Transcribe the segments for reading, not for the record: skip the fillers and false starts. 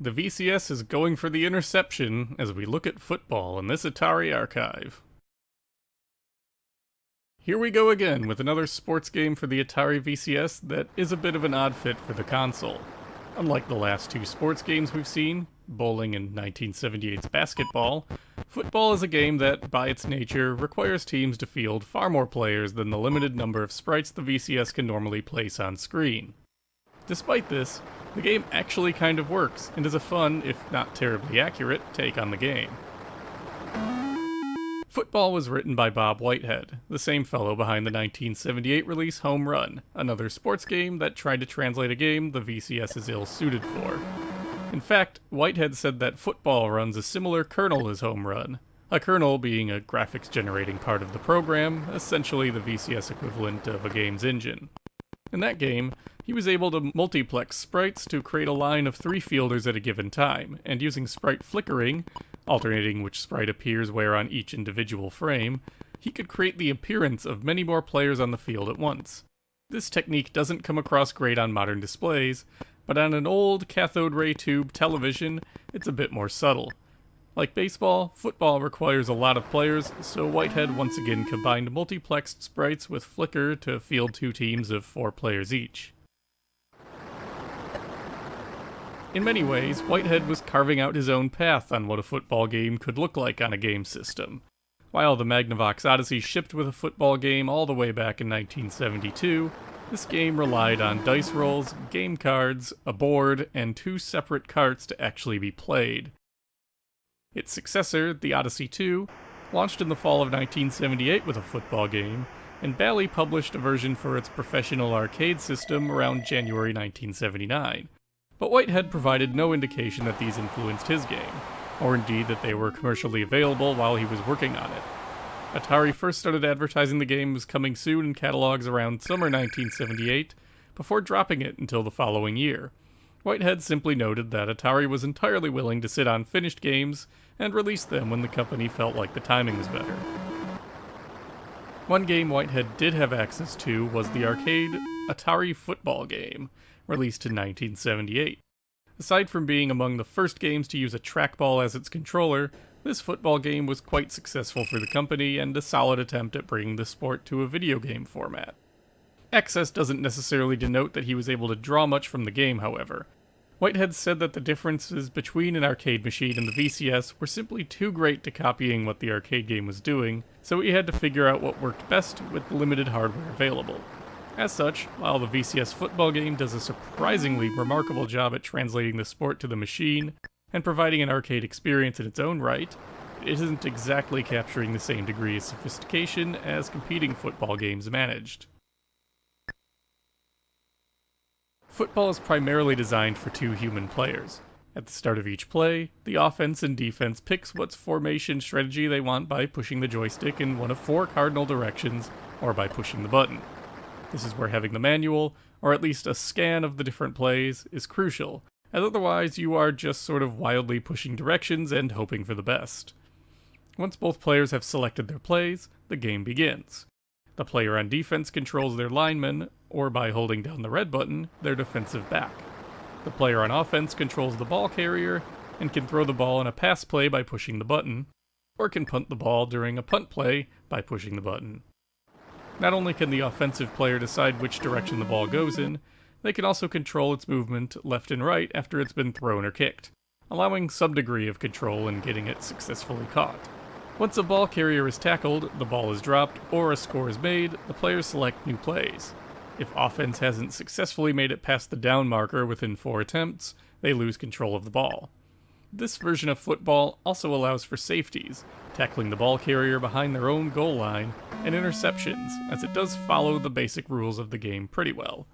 The VCS is going for the interception as we look at football in this Atari archive. Here we go again with another sports game for the Atari VCS that is a bit of an odd fit for the console. Unlike the last two sports games we've seen, bowling and 1978's basketball, football is a game that, by its nature, requires teams to field far more players than the limited number of sprites the VCS can normally place on screen. Despite this, the game actually kind of works, and is a fun, if not terribly accurate, take on the game. Football was written by Bob Whitehead, the same fellow behind the 1978 release Home Run, another sports game that tried to translate a game the VCS is ill-suited for. In fact, Whitehead said that football runs a similar kernel as Home Run, a kernel being a graphics-generating part of the program, essentially the VCS equivalent of a game's engine. In that game, he was able to multiplex sprites to create a line of 3 fielders at a given time, and using sprite flickering, alternating which sprite appears where on each individual frame, he could create the appearance of many more players on the field at once. This technique doesn't come across great on modern displays, but on an old cathode ray tube television, it's a bit more subtle. Like baseball, football requires a lot of players, so Whitehead once again combined multiplexed sprites with flicker to field 2 teams of 4 players each. In many ways, Whitehead was carving out his own path on what a football game could look like on a game system. While the Magnavox Odyssey shipped with a football game all the way back in 1972, this game relied on dice rolls, game cards, a board, and 2 separate carts to actually be played. Its successor, the Odyssey 2, launched in the fall of 1978 with a football game, and Bally published a version for its professional arcade system around January 1979. But Whitehead provided no indication that these influenced his game, or indeed that they were commercially available while he was working on it. Atari first started advertising the game as coming soon in catalogs around summer 1978, before dropping it until the following year. Whitehead simply noted that Atari was entirely willing to sit on finished games and release them when the company felt like the timing was better. One game Whitehead did have access to was the arcade Atari Football game, released in 1978. Aside from being among the first games to use a trackball as its controller, this football game was quite successful for the company and a solid attempt at bringing the sport to a video game format. Access doesn't necessarily denote that he was able to draw much from the game, however. Whitehead said that the differences between an arcade machine and the VCS were simply too great to copying what the arcade game was doing, so he had to figure out what worked best with the limited hardware available. As such, while the VCS football game does a surprisingly remarkable job at translating the sport to the machine and providing an arcade experience in its own right, it isn't exactly capturing the same degree of sophistication as competing football games managed. Football is primarily designed for 2 human players. At the start of each play, the offense and defense picks what formation strategy they want by pushing the joystick in one of 4 cardinal directions or by pushing the button. This is where having the manual, or at least a scan of the different plays, is crucial, as otherwise you are just sort of wildly pushing directions and hoping for the best. Once both players have selected their plays, the game begins. The player on defense controls their lineman, or by holding down the red button, their defensive back. The player on offense controls the ball carrier, and can throw the ball in a pass play by pushing the button, or can punt the ball during a punt play by pushing the button. Not only can the offensive player decide which direction the ball goes in, they can also control its movement left and right after it's been thrown or kicked, allowing some degree of control in getting it successfully caught. Once a ball carrier is tackled, the ball is dropped, or a score is made, the players select new plays. If offense hasn't successfully made it past the down marker within 4 attempts, they lose control of the ball. This version of football also allows for safeties, tackling the ball carrier behind their own goal line, and interceptions, as it does follow the basic rules of the game pretty well.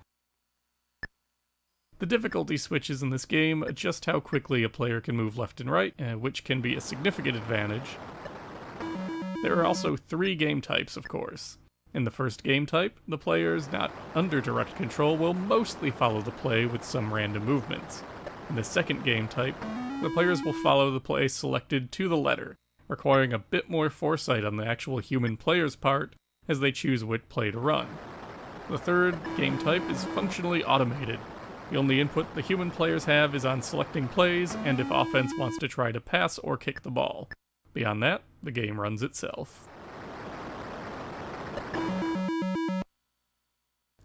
The difficulty switches in this game adjust how quickly a player can move left and right, which can be a significant advantage. There are also 3 game types, of course. In the first game type, the players not under direct control will mostly follow the play with some random movements. In the second game type, the players will follow the play selected to the letter, requiring a bit more foresight on the actual human player's part as they choose which play to run. The third game type is functionally automated. The only input the human players have is on selecting plays and if offense wants to try to pass or kick the ball. Beyond that, the game runs itself.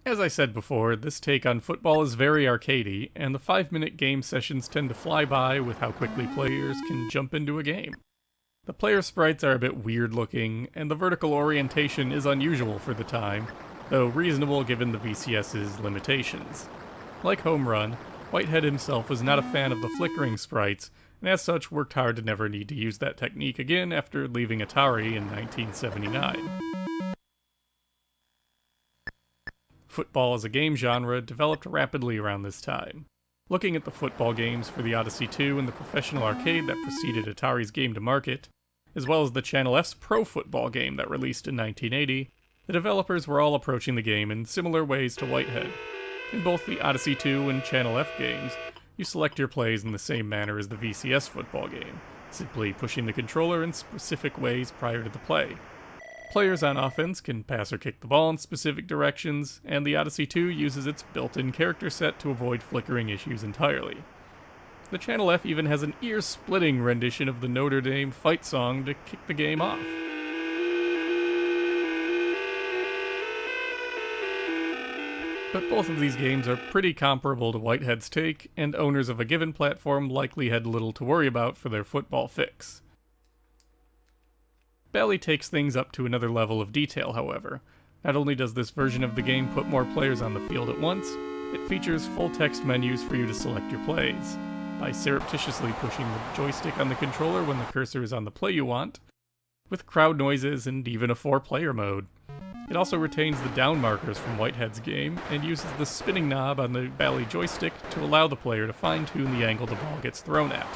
As I said before, this take on football is very arcadey, and the 5-minute game sessions tend to fly by with how quickly players can jump into a game. The player sprites are a bit weird looking, and the vertical orientation is unusual for the time, though reasonable given the VCS's limitations. Like Home Run, Whitehead himself was not a fan of the flickering sprites, and as such worked hard to never need to use that technique again after leaving Atari in 1979. Football as a game genre developed rapidly around this time. Looking at the football games for the Odyssey 2 and the professional arcade that preceded Atari's game to market, as well as the Channel F's Pro Football game that released in 1980, the developers were all approaching the game in similar ways to Whitehead. In both the Odyssey 2 and Channel F games, you select your plays in the same manner as the VCS football game, simply pushing the controller in specific ways prior to the play. Players on offense can pass or kick the ball in specific directions, and the Odyssey 2 uses its built-in character set to avoid flickering issues entirely. The Channel F even has an ear-splitting rendition of the Notre Dame fight song to kick the game off. But both of these games are pretty comparable to Whitehead's take, and owners of a given platform likely had little to worry about for their football fix. Bally takes things up to another level of detail, however. Not only does this version of the game put more players on the field at once, it features full-text menus for you to select your plays. By surreptitiously pushing the joystick on the controller when the cursor is on the play you want, with crowd noises and even a 4-player mode. It also retains the down markers from Whitehead's game, and uses the spinning knob on the Bally joystick to allow the player to fine-tune the angle the ball gets thrown at.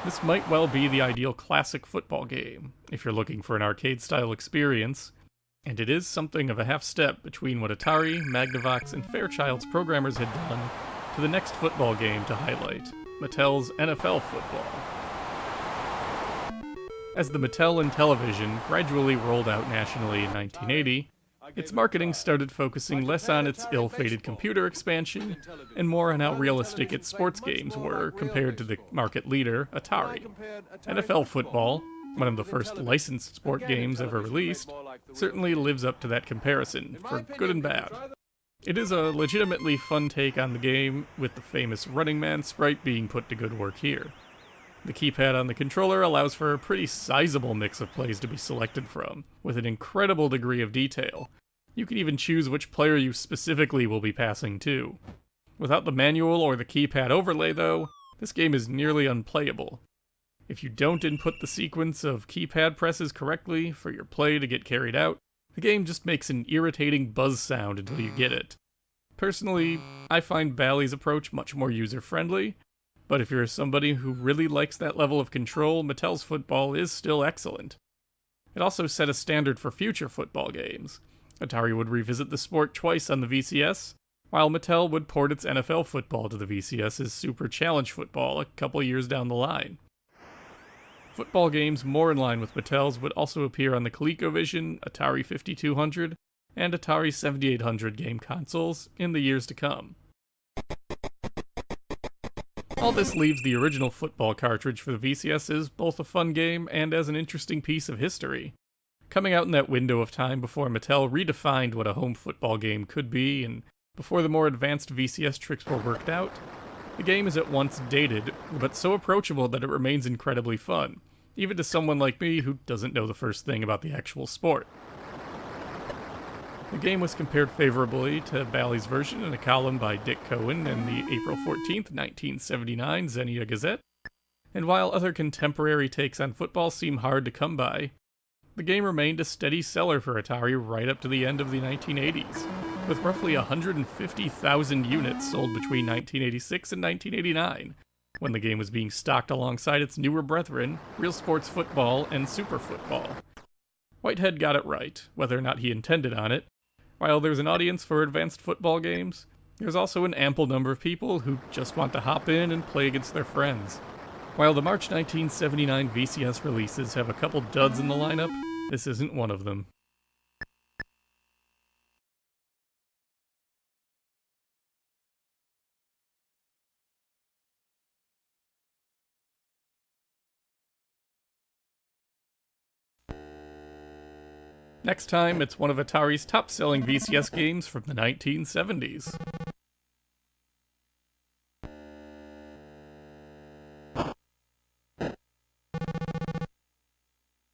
This might well be the ideal classic football game, if you're looking for an arcade-style experience, and it is something of a half-step between what Atari, Magnavox, and Fairchild's programmers had done to the next football game to highlight, Mattel's NFL Football. As the Mattel Intellivision gradually rolled out nationally in 1980, its marketing started focusing less on its ill-fated computer expansion and more on how realistic its sports games were compared to the market leader, Atari. NFL Football, one of the first licensed sport games ever released, certainly lives up to that comparison, for good and bad. It is a legitimately fun take on the game, with the famous Running Man sprite being put to good work here. The keypad on the controller allows for a pretty sizable mix of plays to be selected from, with an incredible degree of detail. You can even choose which player you specifically will be passing to. Without the manual or the keypad overlay, though, this game is nearly unplayable. If you don't input the sequence of keypad presses correctly for your play to get carried out, the game just makes an irritating buzz sound until you get it. Personally, I find Bally's approach much more user-friendly, but if you're somebody who really likes that level of control, Mattel's football is still excellent. It also set a standard for future football games. Atari would revisit the sport twice on the VCS, while Mattel would port its NFL football to the VCS's Super Challenge Football a couple years down the line. Football games more in line with Mattel's would also appear on the ColecoVision, Atari 5200, and Atari 7800 game consoles in the years to come. All this leaves the original football cartridge for the VCS as both a fun game and as an interesting piece of history. Coming out in that window of time before Mattel redefined what a home football game could be and before the more advanced VCS tricks were worked out, the game is at once dated, but so approachable that it remains incredibly fun, even to someone like me who doesn't know the first thing about the actual sport. The game was compared favorably to Bally's version in a column by Dick Cohen in the April 14, 1979 Xenia Gazette, and while other contemporary takes on football seem hard to come by, the game remained a steady seller for Atari right up to the end of the 1980s, with roughly 150,000 units sold between 1986 and 1989, when the game was being stocked alongside its newer brethren, Real Sports Football and Super Football. Whitehead got it right, whether or not he intended on it. While there's an audience for advanced football games, there's also an ample number of people who just want to hop in and play against their friends. While the March 1979 VCS releases have a couple duds in the lineup, this isn't one of them. Next time, it's one of Atari's top-selling VCS games from the 1970s.